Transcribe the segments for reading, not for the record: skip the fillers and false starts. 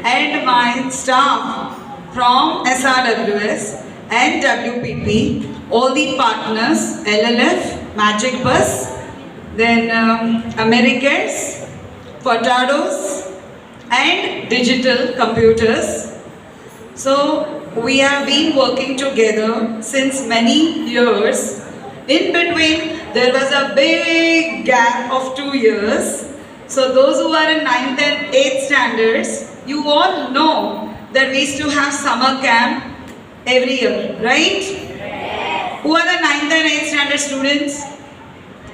and my staff from SRWS and WPP, all the partners, LLF, Magic Bus, then Americans, Potatos, and Digital Computers. So we have been working together since many years. In between, there was a big gap of 2 years. So those who are in 9th and 8th standards, you all know that we used to have summer camp every year, right? Who are the 9th and 8th standard students?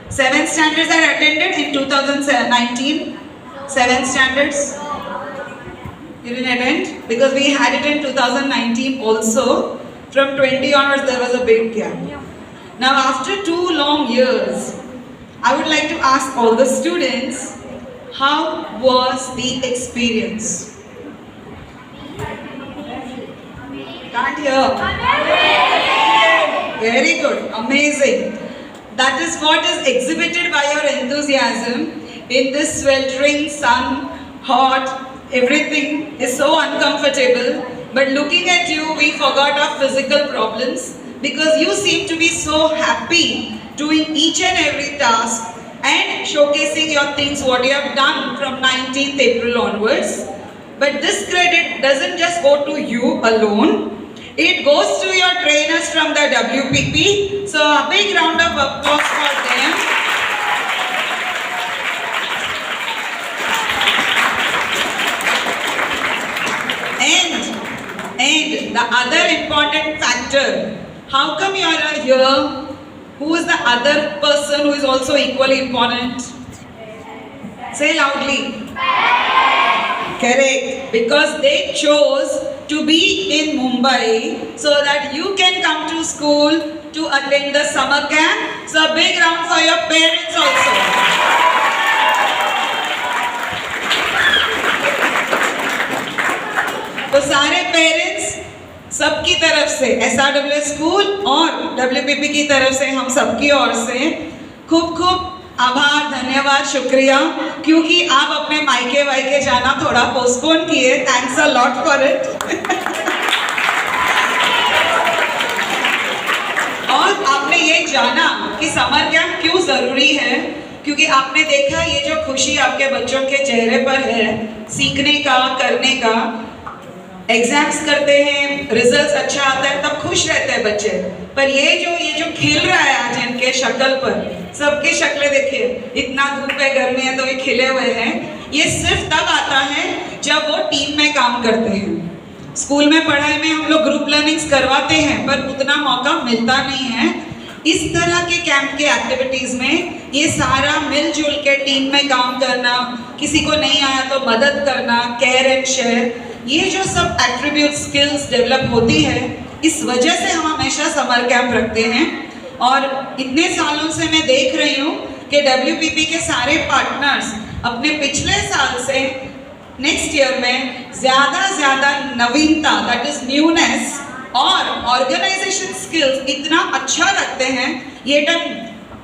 7th standards are attended in 2019. 7th standards? You didn't attend? Because we had it in 2019 also. From 20 onwards there was a big gap. Now after 2 long years, I would like to ask all the students, how was the experience? Can't hear. Very good, amazing. That is what is exhibited by your enthusiasm in this sweltering sun, hot, everything is so uncomfortable. But looking at you, we forgot our physical problems because you seem to be so happy doing each and every task and showcasing your things, what you have done from 19th April onwards. But this credit doesn't just go to you alone. It goes to your trainers from the WPP. So a big round of applause for them. And the other important factor, how come you are here? Who is the other person who is also equally important? Say loudly. Correct. Because they chose to be in Mumbai so that you can come to school to attend the summer camp. So a big round for your parents also. तो सारे parents सबकी तरफ से SRWS school और WPP की तरफ से हम सबकी ओर से खूब खूब आभार, धन्यवाद, शुक्रिया, क्योंकि आप अपने मायके वायके जाना थोड़ा पोस्टपोन किए. Thanks a lot for it. और आपने ये जाना कि समर कैंप क्यों जरूरी है, क्योंकि आपने देखा ये जो खुशी आपके बच्चों के चेहरे पर है सीखने का, करने का. एग्जाम्स करते हैं, रिजल्ट्स अच्छा आता है तब खुश रहते हैं बच्चे, पर ये जो खिल रहा है आज इनके शक्ल पर, सबकी शक्लें देखिए, इतना धूप है, गर्मी है तो ये खिले हुए हैं. ये सिर्फ तब आता है जब वो टीम में काम करते हैं. स्कूल में पढ़ाई में हम लोग ग्रुप लर्निंग्स करवाते हैं पर उतना मौका मिलता नहीं है. इस तरह के कैंप के एक्टिविटीज में ये सारा मिलजुल के टीम में काम करना, किसी को नहीं आया तो मदद करना, केयर एंड शेयर, ये जो सब एट्रीब्यूट स्किल्स डेवलप होती है, इस वजह से हम हमेशा समर कैंप रखते हैं. और इतने सालों से मैं देख रही हूँ कि WPP के सारे पार्टनर्स अपने पिछले साल से नेक्स्ट ईयर में ज़्यादा नवीनता, दैट इज न्यूनेस और ऑर्गेनाइजेशन स्किल्स इतना अच्छा रखते हैं. ये टर्म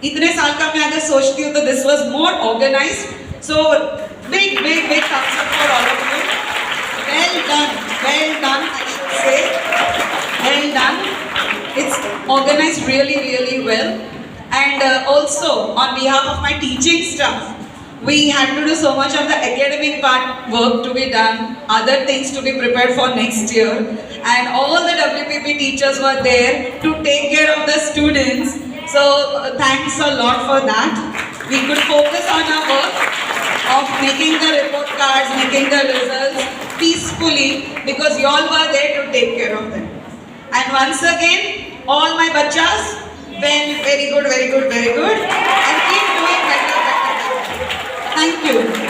इतने साल का मैं अगर सोचती हूँ तो this was more organised. So big thumbs up for all of you. Well done, I should say. Well done. It's organized really well. And also, on behalf of my teaching staff, we had to do so much of the academic part work to be done, other things to be prepared for next year. And all the WPP teachers were there to take care of the students. So, thanks a lot for that. We could focus on our work of making the report cards, making the results peacefully, because you all were there to take care of them. And once again, all my bachas, very good, and keep doing better. Thank you.